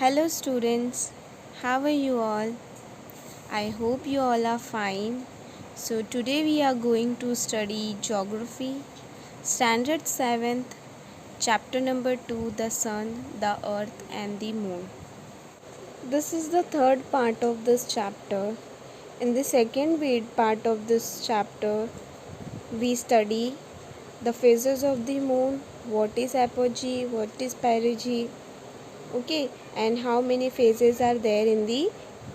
Hello students, how are you all? I hope you all are fine. So today we are going to study geography, standard 7th, chapter number 2, the sun, the earth and the moon. This is the third part of this chapter. In the second part of this chapter, we study the phases of the moon, what is apogee, what is perigee, okay, and how many phases are there in the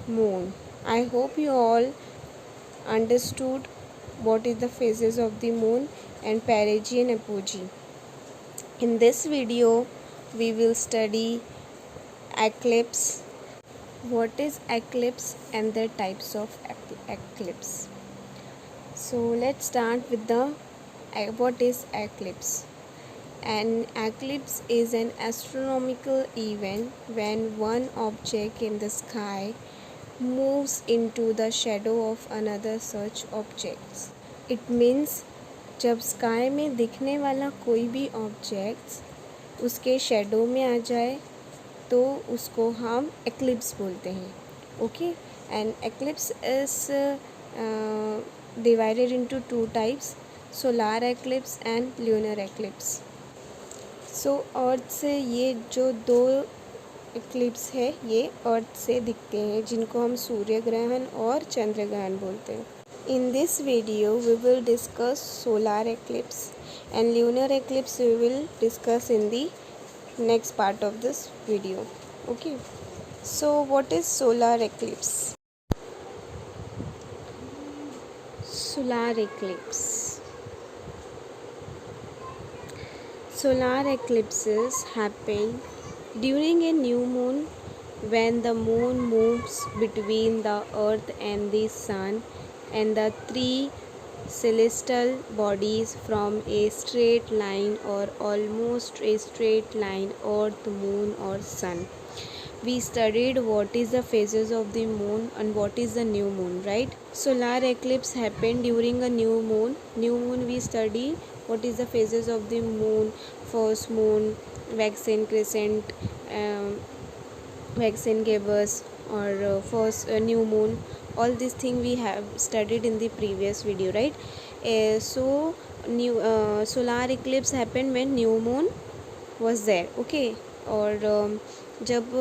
moon. I hope you all understood what is the phases of the moon and perigee and apogee. In this video we will study eclipse, what is eclipse and the types of eclipse. So let's start with the what is eclipse. An eclipse is an astronomical event when one object in the sky moves into the shadow of another such objects. It means जब sky में दिखने वाला कोई भी objects उसके shadow में आ जाए तो उसको हम एक्लिप्स बोलते हैं. Okay, and eclipse is divided into two types, solar eclipse and lunar eclipse. So earth से ये जो दो एक्लिप्स है ये अर्थ से दिखते हैं जिनको हम सूर्य ग्रहण और चंद्र ग्रहण बोलते हैं. In this video we will discuss solar eclipse and lunar eclipse we will discuss in the next part of this video. Okay, so what is solar eclipse? Solar eclipse. Solar eclipses happen during a new moon when the moon moves between the earth and the sun and the three celestial bodies from a straight line or almost a straight line, earth, moon or sun. We studied what is the phases of the moon and what is the new moon, right? Solar eclipse happen during a new moon. New moon we study what is the phases of the moon, first moon, waxing crescent, waxing gibbous or first new moon. All these things we have studied in the previous video, right? So new solar eclipse happened when new moon was there. Okay, और जब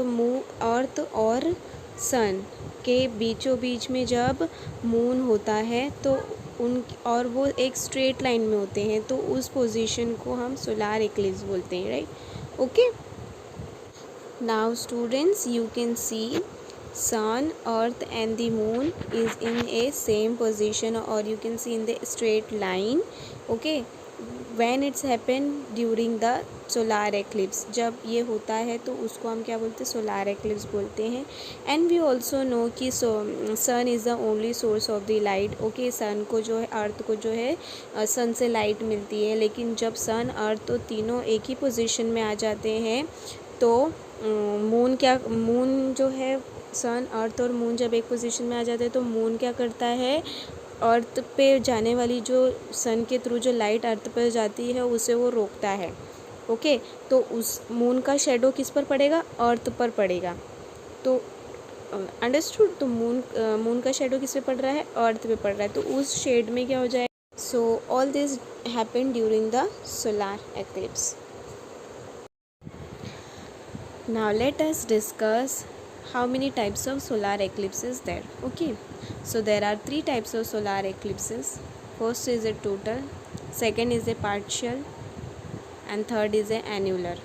अर्थ और सन के बीचों बीच में जब moon होता है तो उन और वो एक स्ट्रेट लाइन में होते हैं तो उस पोजीशन को हम सोलार एक्लिप्स बोलते हैं, right? Okay, now students you can C sun, earth and the moon is in a same position or you can see in the straight line. Okay, when it's happened during the solar eclipse, जब ये होता है तो उसको हम क्या बोलते हैं? सोलार एक्लिप्स बोलते हैं. एंड वी ऑल्सो नो कि sun is the only source of the light. Okay, sun को जो है, अर्थ को जो है सन से लाइट मिलती है, लेकिन जब सन अर्थ तो तीनों एक ही पोजीशन में आ जाते हैं तो मून जो है, सन, अर्थ और मून जब एक पोजीशन में आ जाते हैं तो मून क्या करता है? अर्थ पे जाने वाली जो सन के थ्रू जो लाइट अर्थ पर जाती है उसे वो रोकता है. ओके, तो उस मून का शेडो किस पर पड़ेगा? अर्थ पर पड़ेगा. तो अंडरस्टूड? तो मून का शेडो किस पे पड़ रहा है? अर्थ पे पड़ रहा है, तो उस शेड में क्या हो जाएगा? So all this happen during the solar eclipse. Now let us discuss how many types of solar eclipses there. Okay, so there are three types of solar eclipses. First is a total, second is a partial and third is a annular.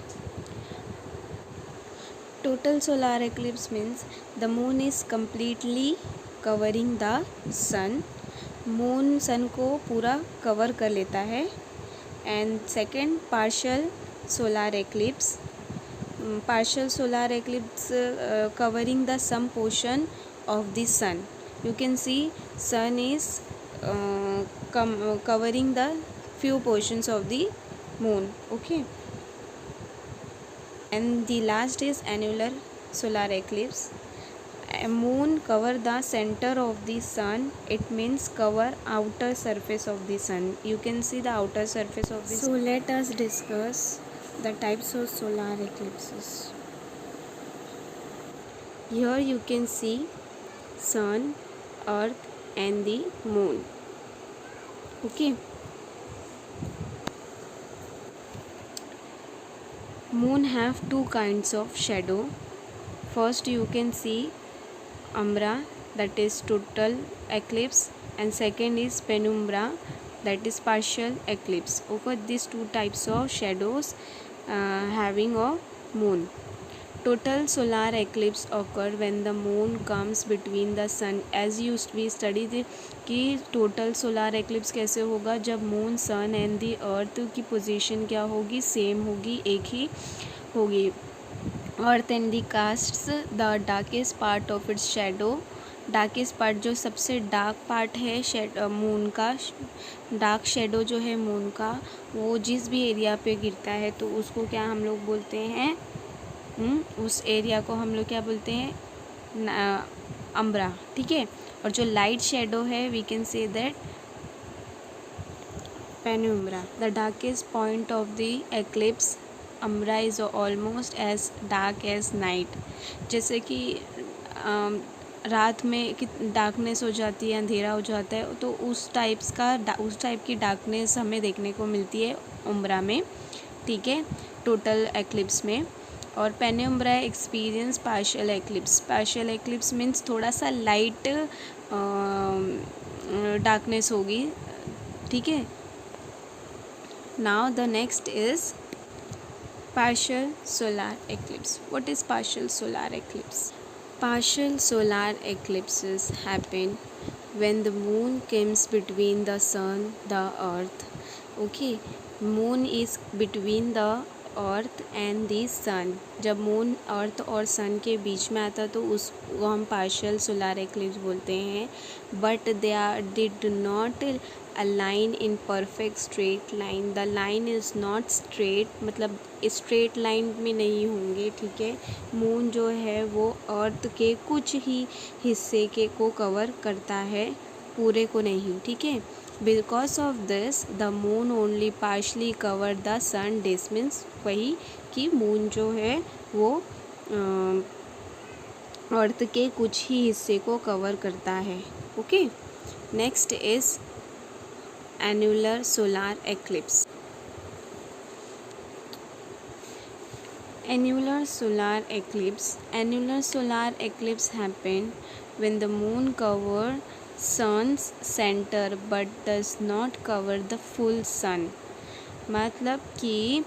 Total solar eclipse means the moon is completely covering the sun. moon sun को पूरा cover कर लेता है. and second, partial solar eclipse. Partial solar eclipse covering the some portion of the sun. You can see sun is covering the few portions of the moon. Okay, and the last is annular solar eclipse. Moon cover the center of the sun. It means cover outer surface of the sun. You can see the outer surface of the sun. So let us discuss the types of solar eclipses. Here you can see sun, earth and the moon. Okay. Moon have two kinds of shadow. First you can see umbra, that is total eclipse, and second is penumbra, that is partial eclipse. Okay, these two types of shadows having a moon. Total solar eclipse occur when the moon comes between the sun. As we study थे कि total solar eclipse कैसे होगा, जब moon sun and the अर्थ की position क्या होगी, same होगी, एक ही होगी. अर्थ and the castes the darkest part of its shadow. Darkest part जो सबसे डार्क पार्ट है मून का, डार्क शेडो जो है मून का, वो जिस भी एरिया पे गिरता है तो उसको क्या हम लोग बोलते हैं, उस एरिया को हम लोग क्या बोलते हैं, अम्ब्रा. ठीक है. और जो लाइट शेडो है we can say that penumbra. The darkest point of the eclipse umbra is almost as dark as night. जैसे कि रात में डार्कनेस हो जाती है, अंधेरा हो जाता है, तो उस टाइप की डार्कनेस हमें देखने को मिलती है उम्ब्रा में. ठीक है, टोटल एक्लिप्स में. और penumbra experience partial eclipse. Partial eclipse means थोड़ा सा लाइट डार्कनेस होगी. ठीक है. Now the next is partial solar eclipse. What is partial solar eclipse? Partial solar eclipses happen when the moon comes between the sun, the earth. Okay, moon is between the earth and the sun. जब moon अर्थ और सन के बीच में आता तो उसको हम partial solar eclipse बोलते हैं. But they do not align in perfect straight line. The line is not straight, मतलब स्ट्रेट लाइन में नहीं होंगे. ठीक है. मून जो है वो अर्थ के कुछ ही हिस्से के को कवर करता है, पूरे को नहीं. ठीक है. Because of this, the moon only partially cover the sun disk. Means वही कि मून जो है वो अर्थ के कुछ ही हिस्से को कवर करता है. Okay. Next is annular solar eclipse. Annular solar eclipse. Annular solar eclipse happen when the moon cover sun's center but does not cover the full sun. मतलब कि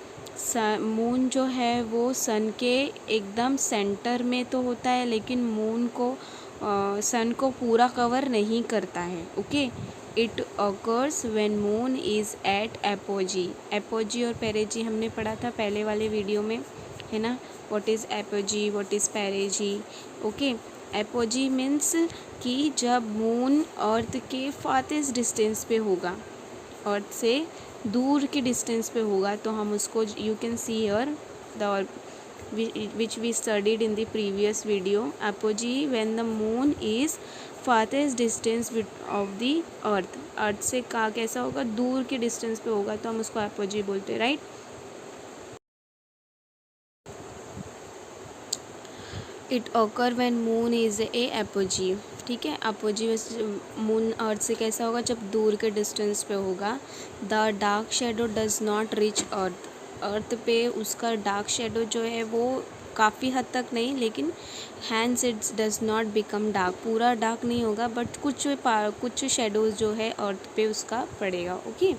मून जो है वो सन के एकदम सेंटर में तो होता है, लेकिन मून को सन को पूरा कवर नहीं करता है. Okay. It occurs when moon is at apogee. Apogee और पेरेजी हमने पढ़ा था पहले वाले वीडियो में, है ना. What is apogee, what is perigee. Okay. Apogee means कि जब मून अर्थ के फारटेस्ट डिस्टेंस पे होगा, अर्थ से दूर के डिस्टेंस पे होगा, तो हम उसको you can see here the which we studied in the previous video. Apogee when the moon is farthest distance of the earth. Earth से कैसा होगा, दूर के डिस्टेंस पे होगा, तो हम उसको एपोजी बोलते हैं. Right. It occur when moon is a apogee. ठीक है. अपोजी मून अर्थ से कैसा होगा, जब दूर के डिस्टेंस पे होगा. The dark shadow does not reach earth. Earth पे उसका डार्क शेडो जो है वो काफ़ी हद तक नहीं, लेकिन hence it's does not become dark. पूरा डार्क नहीं होगा, बट कुछ शेडोज जो है अर्थ पे उसका पड़ेगा. Okay.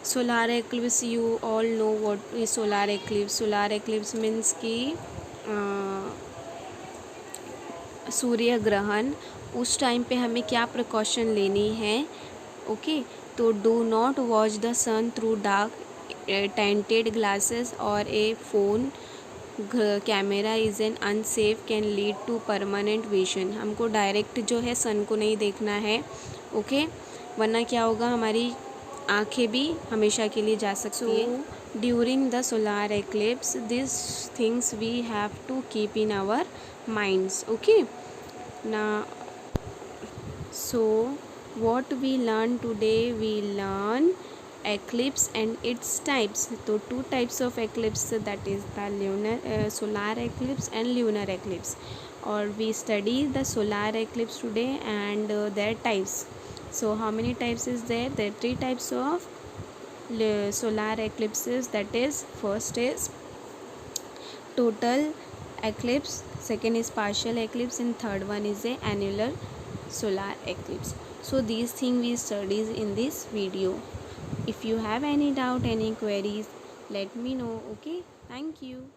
Solar eclipse, you all know what is solar eclipse. Solar eclipse means कि सूर्य ग्रहण. उस टाइम पे हमें क्या प्रिकॉशन लेनी है. ओके. तो do not watch the sun through dark tinted glasses और a phone camera is an unsafe can lead to permanent vision. हमको डायरेक्ट जो है सन को नहीं देखना है. ओके. वरना क्या होगा, हमारी आँखें भी हमेशा के लिए जा सकती है. During the solar eclipse this things we have to keep in our minds. Okay. Now, so what we learn today, we learn eclipse and its types. So two types of eclipse, that is the lunar solar eclipse and lunar eclipse, or we study the solar eclipse today and their types. So how many types is there? There are three types of solar eclipses, that is, first is total eclipse, second is partial eclipse, and third one is a annular solar eclipse. So these things we studies in this video. If you have any doubt, any queries, let me know. Okay, thank you.